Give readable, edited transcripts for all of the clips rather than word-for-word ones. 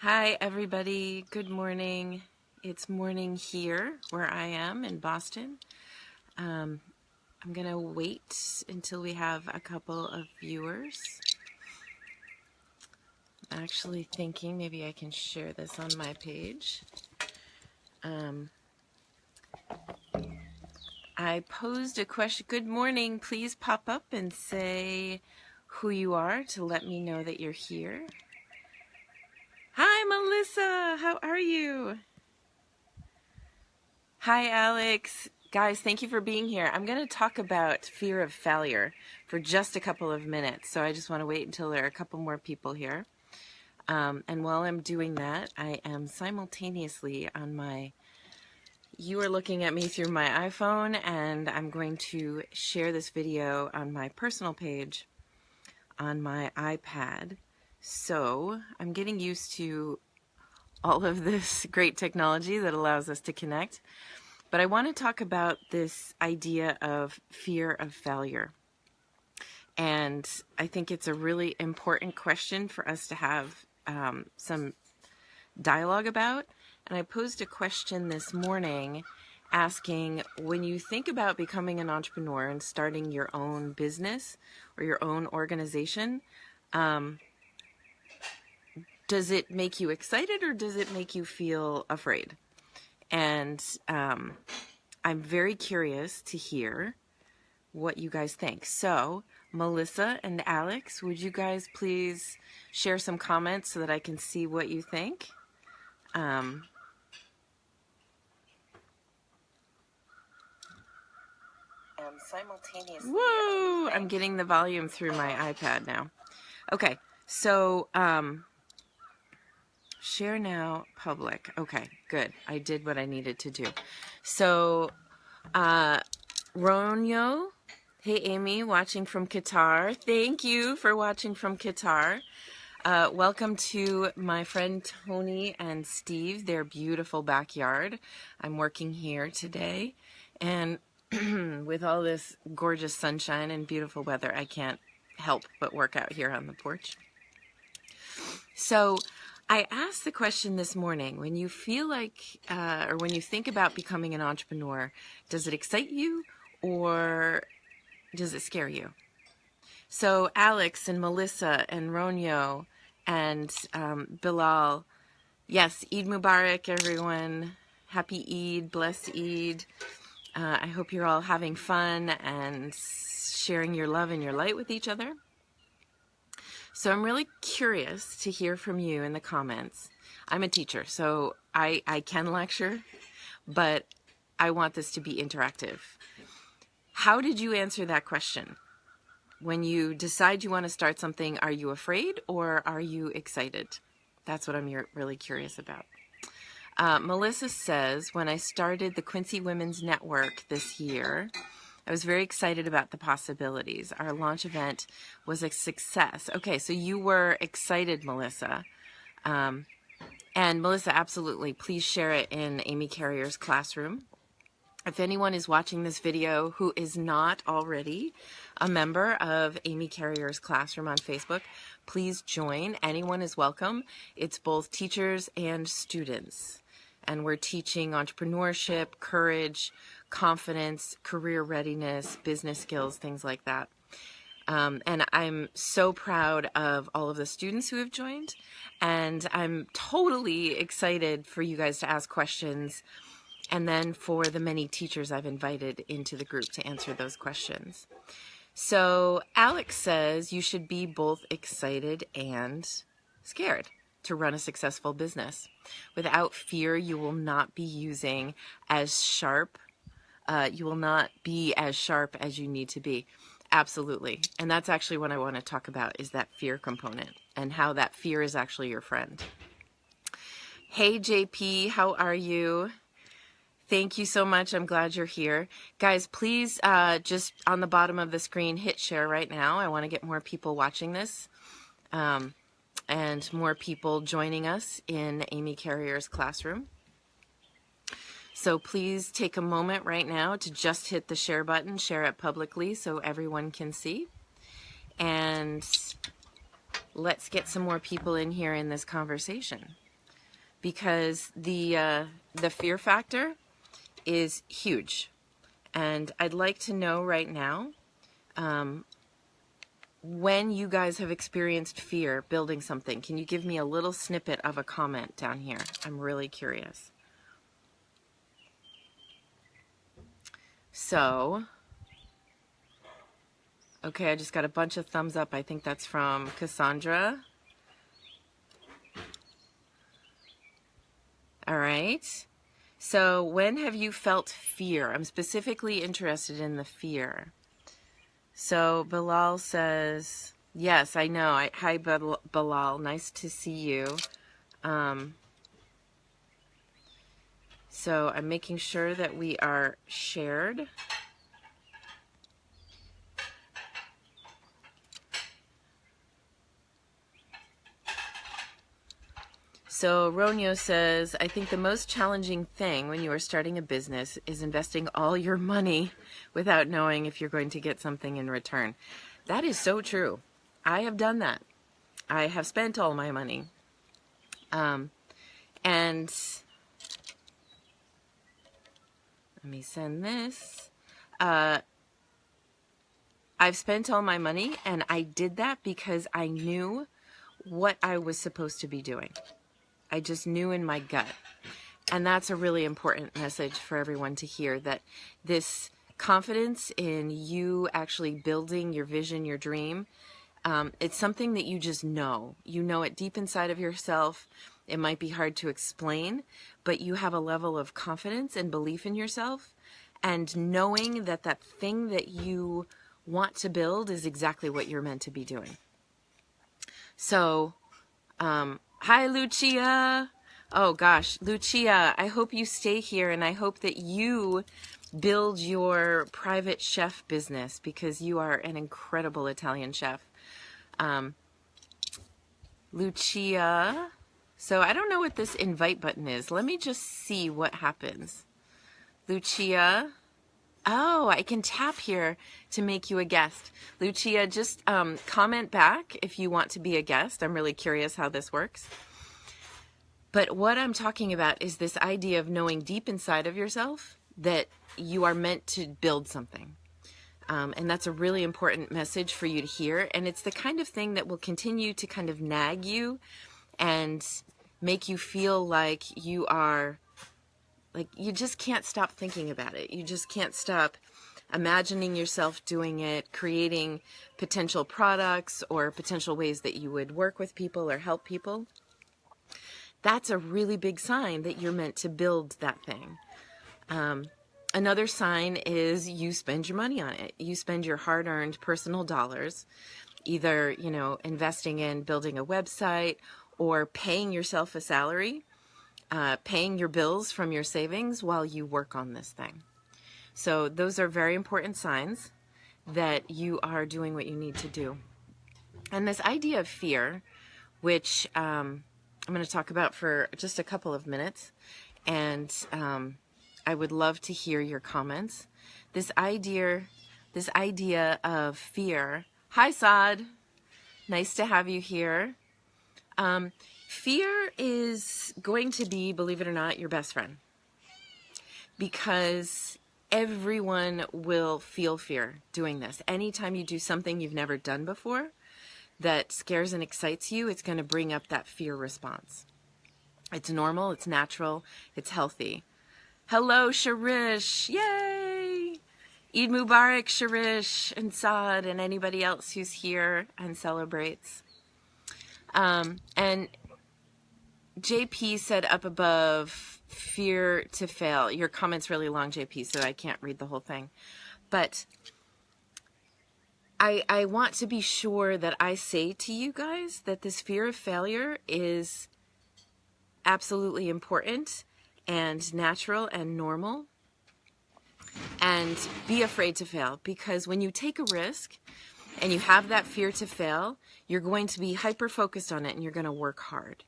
Hi, everybody. Good morning. It's morning here where I am in Boston. I'm going to wait until we have a couple of viewers. I'm actually thinking maybe I can share this on my page. I posed a question. Good morning. Please pop up and say who you are to let me know that you're here. Hi, Melissa. How are you? Hi, Alex. Guys, thank you for being here. I'm going to talk about fear of failure for just a couple of minutes. So I just want to wait until there are a couple more people here. And while I'm doing that, I am simultaneously on you are looking at me through my iPhone, and I'm going to share this video on my personal page on my iPad. So I'm getting used to all of this great technology that allows us to connect. But I want to talk about this idea of fear of failure. And I think it's a really important question for us to have some dialogue about. And I posed a question this morning asking, when you think about becoming an entrepreneur and starting your own business or your own organization, does it make you excited or does it make you feel afraid? And I'm very curious to hear what you guys think. So, Melissa and Alex, would you guys please share some comments so that I can see what you think? I'm simultaneously. Whoa! I'm getting the volume through my iPad now. Okay, so share now, public. Okay, good. I did what I needed to do. So, Ronyo, hey Amy, watching from Qatar. Thank you for watching from Qatar. Welcome to my friend Tony and Steve, their beautiful backyard. I'm working here today, and with all this gorgeous sunshine and beautiful weather, I can't help but work out here on the porch. So I asked the question this morning, when you feel like, or when you think about becoming an entrepreneur, does it excite you or does it scare you? So Alex and Melissa and Ronyo and Bilal, yes, Eid Mubarak, everyone. Happy Eid, blessed Eid. I hope you're all having fun and sharing your love and your light with each other. So I'm really curious to hear from you in the comments. I'm a teacher, so I can lecture, but I want this to be interactive. How did you answer that question? When you decide you want to start something, are you afraid or are you excited? That's what I'm really curious about. Melissa says, when I started the Quincy Women's Network this year, I was very excited about the possibilities. Our launch event was a success. Okay, so you were excited, Melissa. And Melissa, absolutely, please share it in Amy Carrier's classroom. If anyone is watching this video who is not already a member of Amy Carrier's classroom on Facebook, please join. Anyone is welcome. It's both teachers and students. And we're teaching entrepreneurship, courage, confidence, career readiness, business skills, things like that. And I'm so proud of all of the students who have joined. And I'm totally excited for you guys to ask questions. And then for the many teachers I've invited into the group to answer those questions. So Alex says you should be both excited and scared to run a successful business. Without fear, you will not be using as sharp. You will not be as sharp as you need to be. Absolutely. And that's actually what I want to talk about, is that fear component and how that fear is actually your friend. Hey, JP, how are you? Thank you so much. I'm glad you're here. Guys, please just on the bottom of the screen, hit share right now. I want to get more people watching this and more people joining us in Amy Carrier's classroom. So please take a moment right now to just hit the share button, share it publicly so everyone can see. And let's get some more people in here in this conversation. because the fear factor is huge. And I'd like to know right now, when you guys have experienced fear building something. Can you give me a little snippet of a comment down here? I'm really curious. So, okay, I just got a bunch of thumbs up. I think that's from Cassandra. All right. So, when have you felt fear? I'm specifically interested in the fear. So, Bilal says, yes, I know. Hi, Bilal. Nice to see you. So, I'm making sure that we are shared. So Ronio says, I think the most challenging thing when you are starting a business is investing all your money without knowing if you're going to get something in return. That is so true. I have done that. I have spent all my money. And let me send this. I've spent all my money, and I did that because I knew what I was supposed to be doing. I just knew in my gut. And that's a really important message for everyone to hear, that this confidence in you actually building your vision, your dream, it's something that you just know. You know it deep inside of yourself. It might be hard to explain, but you have a level of confidence and belief in yourself, and knowing that that thing that you want to build is exactly what you're meant to be doing. So, hi, Lucia. Oh, gosh. Lucia, I hope you stay here, and I hope that you build your private chef business, because you are an incredible Italian chef. Lucia. So I don't know what this invite button is. Let me just see what happens. Lucia. Oh, I can tap here to make you a guest. Lucia, just comment back if you want to be a guest. I'm really curious how this works. But what I'm talking about is this idea of knowing deep inside of yourself that you are meant to build something. And that's a really important message for you to hear. And it's the kind of thing that will continue to kind of nag you and make you feel like you are, like, you just can't stop thinking about it. You just can't stop imagining yourself doing it, creating potential products or potential ways that you would work with people or help people. That's a really big sign that you're meant to build that thing. Another sign is you spend your money on it. You spend your hard-earned personal dollars, either, you know, investing in building a website or paying yourself a salary, paying your bills from your savings while you work on this thing. So those are very important signs that you are doing what you need to do. And this idea of fear, which I'm going to talk about for just a couple of minutes, and I would love to hear your comments. This idea of fear. Hi, Saad. Nice to have you here. Fear is going to be, believe it or not, your best friend, because everyone will feel fear doing this. Anytime you do something you've never done before that scares and excites you, it's going to bring up that fear response. It's normal, it's natural, it's healthy. Hello, Sharish. Yay! Eid Mubarak, Sharish and Saad and anybody else who's here and celebrates. And JP said up above, fear to fail. Your comment's really long, JP, so I can't read the whole thing. But I want to be sure that I say to you guys that this fear of failure is absolutely important and natural and normal. And be afraid to fail, because when you take a risk and you have that fear to fail, you're going to be hyper-focused on it and you're going to work hard.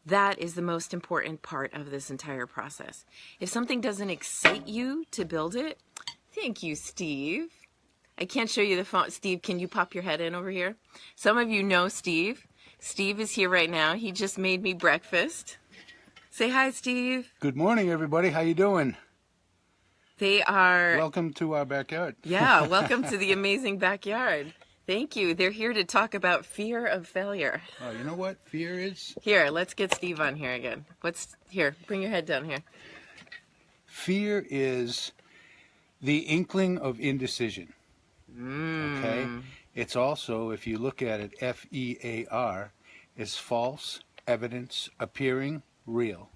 That is the most important part of this entire process. If something doesn't excite you to build it, thank you, Steve. I can't show you the phone. Steve, can you pop your head in over here? Some of you know Steve. Steve is here right now. He just made me breakfast. Say hi, Steve. Good morning, everybody. How you doing? They are... Welcome to our backyard. Yeah, welcome to the amazing backyard. Thank you. They're here to talk about fear of failure. Oh, you know what fear is? Here, let's get Steve on here again. Here, bring your head down here. Fear is the inkling of indecision. Okay? It's also, if you look at it, F-E-A-R, is false evidence appearing real.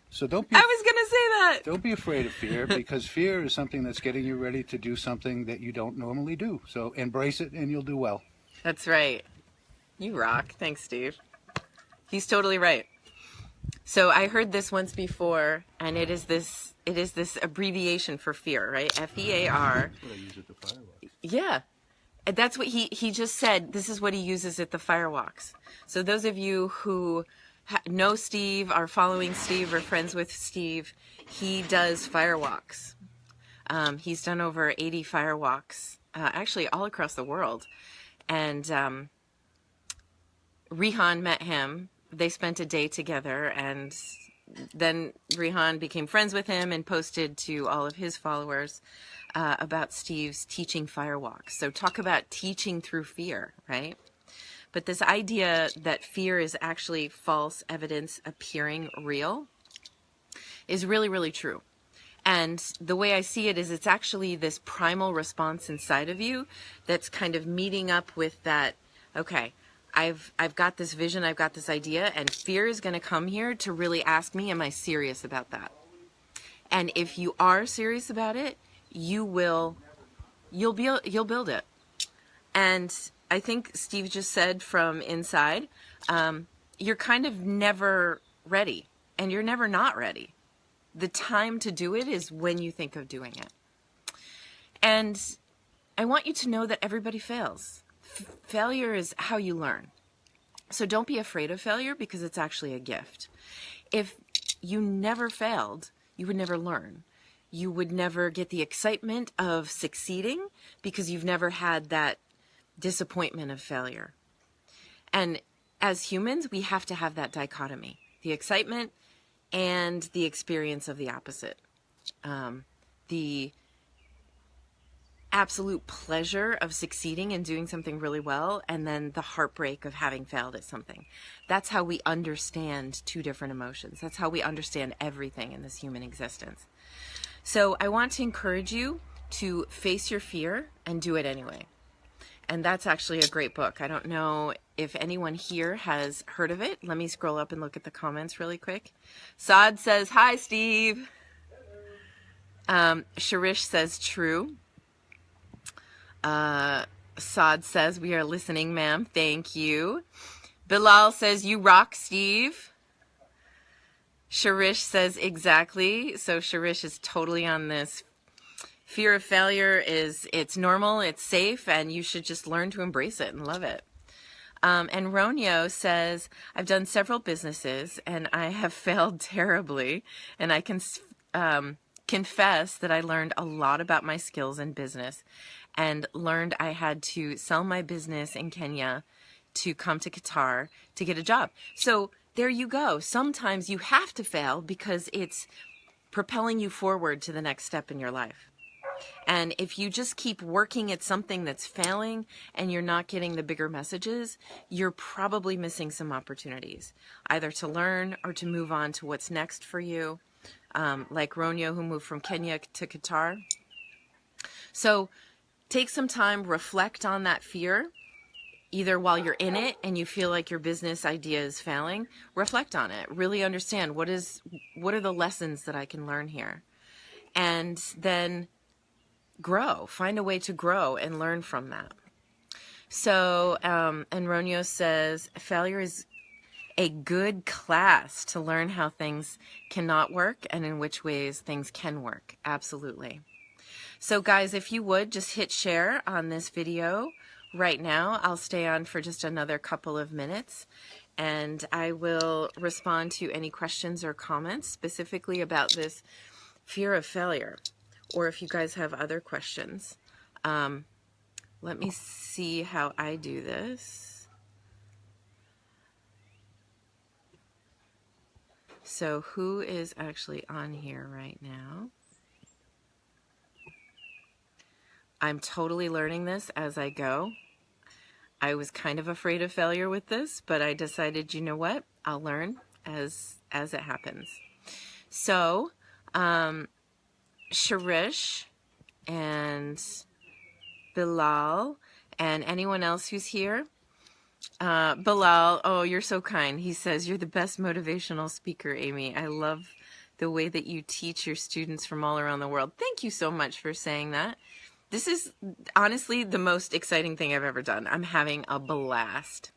So I was going to say that. Don't be afraid of fear, because fear is something that's getting you ready to do something that you don't normally do. So embrace it and you'll do well. That's right. You rock. Thanks, Steve. He's totally right. So I heard this once before, and it is this abbreviation for fear, right? F-E-A-R. That's what I use at the fireworks. Yeah. And that's what he just said. This is what he uses at the firewalks. So those of you who know Steve, are following Steve, or friends with Steve, he does firewalks. He's done over 80 firewalks, actually all across the world. And Rihan met him. They spent a day together, and then Rihan became friends with him and posted to all of his followers about Steve's teaching firewalks. So talk about teaching through fear, right? But this idea that fear is actually false evidence appearing real is really, really true. And the way I see it is it's actually this primal response inside of you that's kind of meeting up with that, okay, I've got this vision, I've got this idea, and fear is going to come here to really ask me, am I serious about that? And if you are serious about it, you'll build it. And I think Steve just said from inside, you're kind of never ready, and you're never not ready. The time to do it is when you think of doing it. And I want you to know that everybody fails. Failure is how you learn. So don't be afraid of failure, because it's actually a gift. If you never failed, you would never learn. You would never get the excitement of succeeding, because you've never had that disappointment of failure. And as humans, we have to have that dichotomy, the excitement and the experience of the opposite. The absolute pleasure of succeeding and doing something really well, and then the heartbreak of having failed at something. That's how we understand two different emotions. That's how we understand everything in this human existence. So I want to encourage you to face your fear and do it anyway. And that's actually a great book. I don't know if anyone here has heard of it. Let me scroll up and look at the comments really quick. Saad says, hi, Steve. Sharish says, true. Saad says, we are listening, ma'am. Thank you. Bilal says, you rock, Steve. Sharish says, exactly. So Sharish is totally on this. Fear of failure it's normal, it's safe, and you should just learn to embrace it and love it. And Ronio says, I've done several businesses and I have failed terribly, and I can confess that I learned a lot about my skills in business, and learned I had to sell my business in Kenya to come to Qatar to get a job. So there you go. Sometimes you have to fail because it's propelling you forward to the next step in your life. And if you just keep working at something that's failing and you're not getting the bigger messages, you're probably missing some opportunities, either to learn or to move on to what's next for you, like Ronio, who moved from Kenya to Qatar. So take some time, reflect on that fear, either while you're in it and you feel like your business idea is failing. Reflect on it. Really understand what are the lessons that I can learn here. And then grow. Find a way to grow and learn from that. So, and Ronio says, failure is a good class to learn how things cannot work and in which ways things can work. Absolutely. So guys, if you would just hit share on this video right now. I'll stay on for just another couple of minutes, and I will respond to any questions or comments specifically about this fear of failure, or if you guys have other questions. Let me see how I do this. So who is actually on here right now? I'm totally learning this as I go. I was kind of afraid of failure with this, but I decided, you know what? I'll learn as it happens. So, Sharish and Bilal and anyone else who's here. Bilal, oh, you're so kind. He says, you're the best motivational speaker, Amy. I love the way that you teach your students from all around the world. Thank you so much for saying that. This is honestly the most exciting thing I've ever done. I'm having a blast.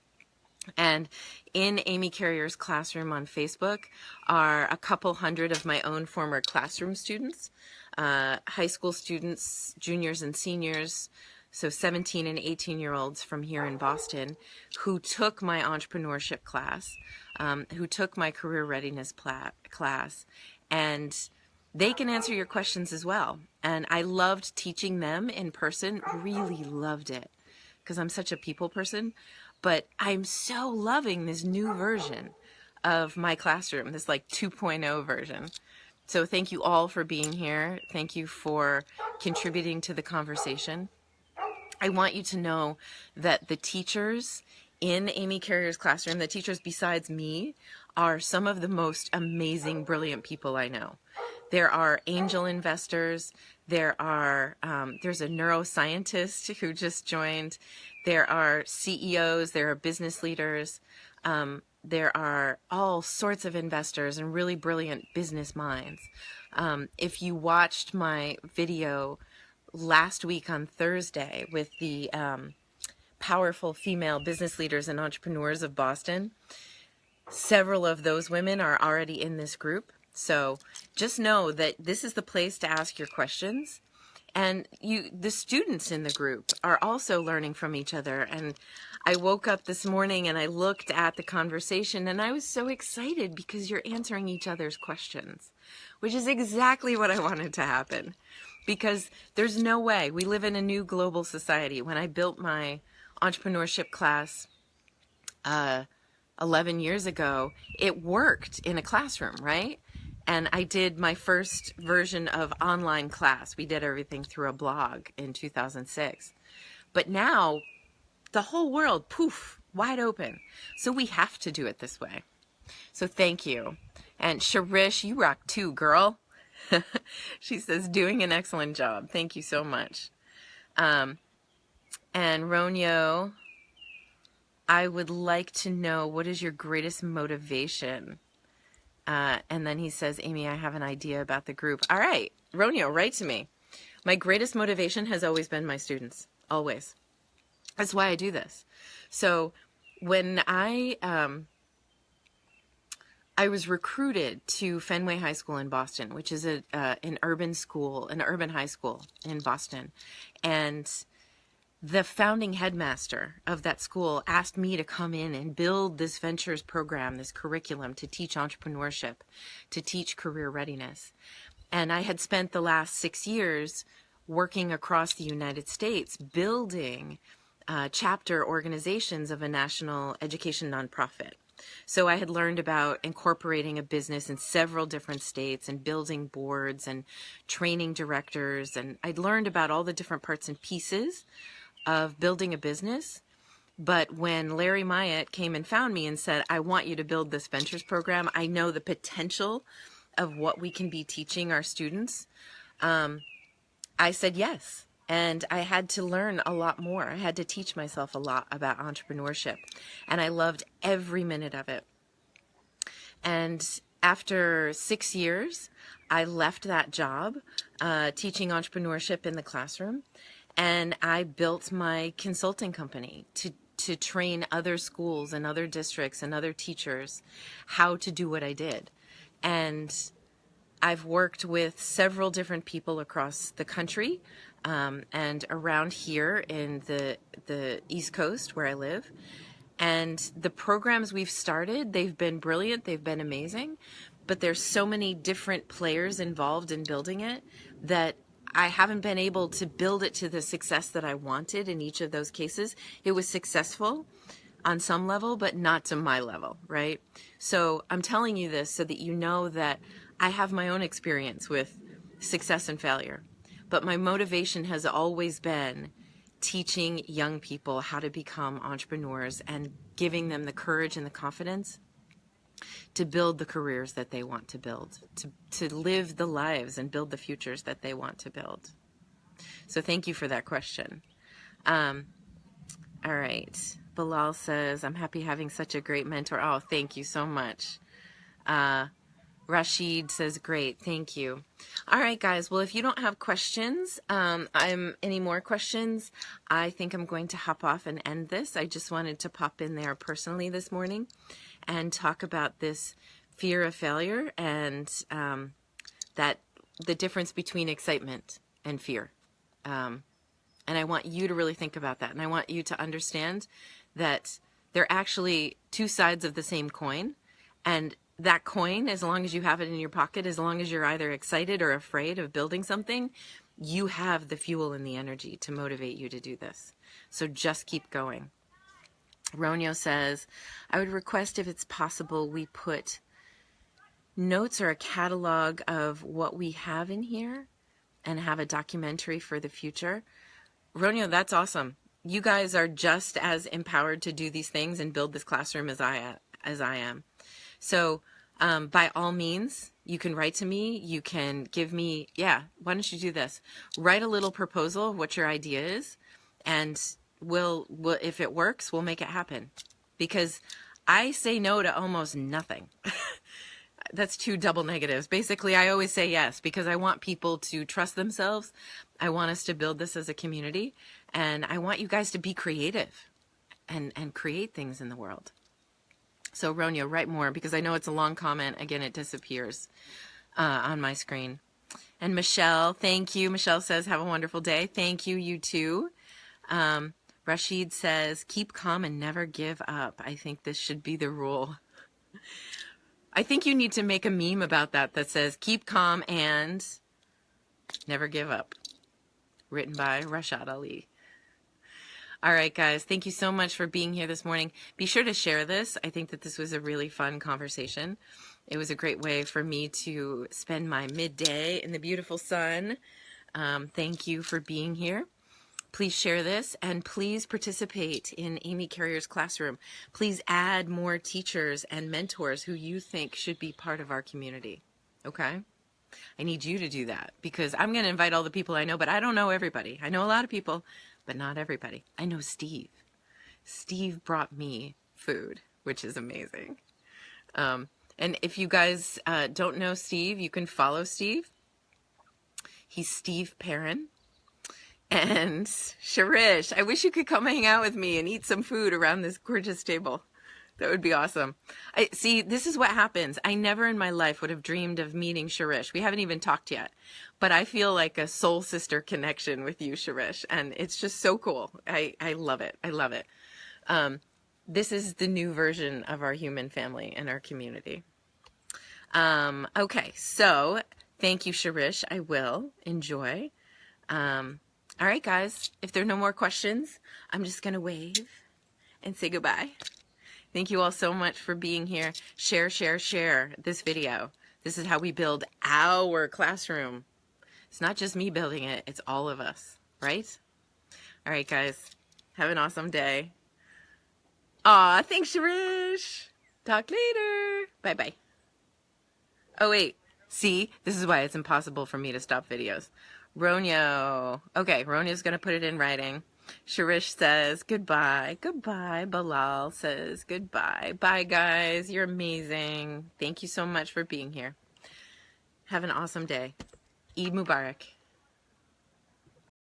And in Amy Carrier's classroom on Facebook are a couple hundred of my own former classroom students, high school students, juniors and seniors, so 17 and 18-year-olds from here in Boston who took my entrepreneurship class, who took my career readiness class, and they can answer your questions as well. And I loved teaching them in person, really loved it, because I'm such a people person. But I'm so loving this new version of my classroom, this like 2.0 version. So thank you all for being here. Thank you for contributing to the conversation. I want you to know that the teachers in Amy Carrier's classroom, the teachers besides me, are some of the most amazing, brilliant people I know. There are angel investors. There's a neuroscientist who just joined. There are CEOs. There are business leaders. There are all sorts of investors and really brilliant business minds. If you watched my video last week on Thursday with the powerful female business leaders and entrepreneurs of Boston, several of those women are already in this group. So just know that this is the place to ask your questions. And the students in the group are also learning from each other. And I woke up this morning and I looked at the conversation and I was so excited because you're answering each other's questions, which is exactly what I wanted to happen. Because there's no way. We live in a new global society. When I built my entrepreneurship class 11 years ago, it worked in a classroom, right? And I did my first version of online class. We did everything through a blog in 2006. But now, the whole world, poof, wide open. So we have to do it this way. So thank you. And Sharish, you rock too, girl. She says, doing an excellent job. Thank you so much. And Ronyo, I would like to know, what is your greatest motivation? And then he says, Amy, I have an idea about the group. All right, Ronyo, write to me. My greatest motivation has always been my students, always. That's why I do this. So when I was recruited to Fenway High School in Boston, which is an urban school, an urban high school in Boston. And the founding headmaster of that school asked me to come in and build this ventures program, this curriculum to teach entrepreneurship, to teach career readiness. And I had spent the last 6 years working across the United States building chapter organizations of a national education nonprofit. So I had learned about incorporating a business in several different states and building boards and training directors. And I'd learned about all the different parts and pieces of building a business. But when Larry Myatt came and found me and said, I want you to build this ventures program, I know the potential of what we can be teaching our students, I said yes. And I had to learn a lot more. I had to teach myself a lot about entrepreneurship. And I loved every minute of it. And after 6 years, I left that job teaching entrepreneurship in the classroom. And I built my consulting company to train other schools and other districts and other teachers how to do what I did. And I've worked with several different people across the country and around here in the East Coast where I live. And the programs we've started, they've been brilliant, they've been amazing, but there's so many different players involved in building it that I haven't been able to build it to the success that I wanted in each of those cases. It was successful, on some level, but not to my level, right? So I'm telling you this so that you know that I have my own experience with success and failure. But my motivation has always been teaching young people how to become entrepreneurs and giving them the courage and the confidence to build the careers that they want to build, to live the lives and build the futures that they want to build. So thank you for that question. All right. Bilal says, I'm happy having such a great mentor. Oh, thank you so much. Rashid says, great, thank you. All right, guys. Well, if you don't have questions, any more questions, I think I'm going to hop off and end this. I just wanted to pop in there personally this morning and talk about this fear of failure and that the difference between excitement and fear. And I want you to really think about that. And I want you to understand that they're actually two sides of the same coin. And that coin, as long as you have it in your pocket, as long as you're either excited or afraid of building something, you have the fuel and the energy to motivate you to do this. So just keep going. Ronio says, I would request if it's possible we put notes or a catalog of what we have in here and have a documentary for the future. Ronio, that's awesome. You guys are just as empowered to do these things and build this classroom as I am. So by all means, you can write to me. You can give me, why don't you do this? Write a little proposal of what your idea is, and we'll if it works, we'll make it happen. Because I say no to almost nothing. That's two double negatives. Basically, I always say yes because I want people to trust themselves. I want us to build this as a community, and I want you guys to be creative and create things in the world. So, Ronio, write more because I know it's a long comment. Again, it disappears on my screen. And Michelle, thank you. Michelle says, have a wonderful day. Thank you, you too. Rashid says, keep calm and never give up. I think this should be the rule. I think you need to make a meme about that says, keep calm and never give up. Written by Rashad Ali. All right, guys. Thank you so much for being here this morning. Be sure to share this. I think that this was a really fun conversation. It was a great way for me to spend my midday in the beautiful sun. Thank you for being here. Please share this and please participate in Amy Carrier's classroom. Please add more teachers and mentors who you think should be part of our community. Okay? I need you to do that because I'm going to invite all the people I know, but I don't know everybody. I know a lot of people, but not everybody. I know Steve. Steve brought me food, which is amazing. And if you guys don't know Steve, you can follow Steve. He's Steve Perrin. And Sharish, I wish you could come hang out with me and eat some food around this gorgeous table. That would be awesome. See, this is what happens. I never in my life would have dreamed of meeting Sharish. We haven't even talked yet. But I feel like a soul sister connection with you, Sharish. And it's just so cool. I love it. I love it. This is the new version of our human family and our community. Okay, so thank you, Sharish. I will enjoy. All right, guys, if there are no more questions, I'm just going to wave and say goodbye. Thank you all so much for being here. Share, share, share this video. This is how we build our classroom. It's not just me building it. It's all of us, right? All right, guys, have an awesome day. Aw, thanks, Sharish. Talk later. Bye-bye. Oh, wait. See, this is why it's impossible for me to stop videos. Ronio. Okay, Ronio's going to put it in writing. Sharish says goodbye. Goodbye. Bilal says goodbye. Bye, guys. You're amazing. Thank you so much for being here. Have an awesome day. Eid Mubarak.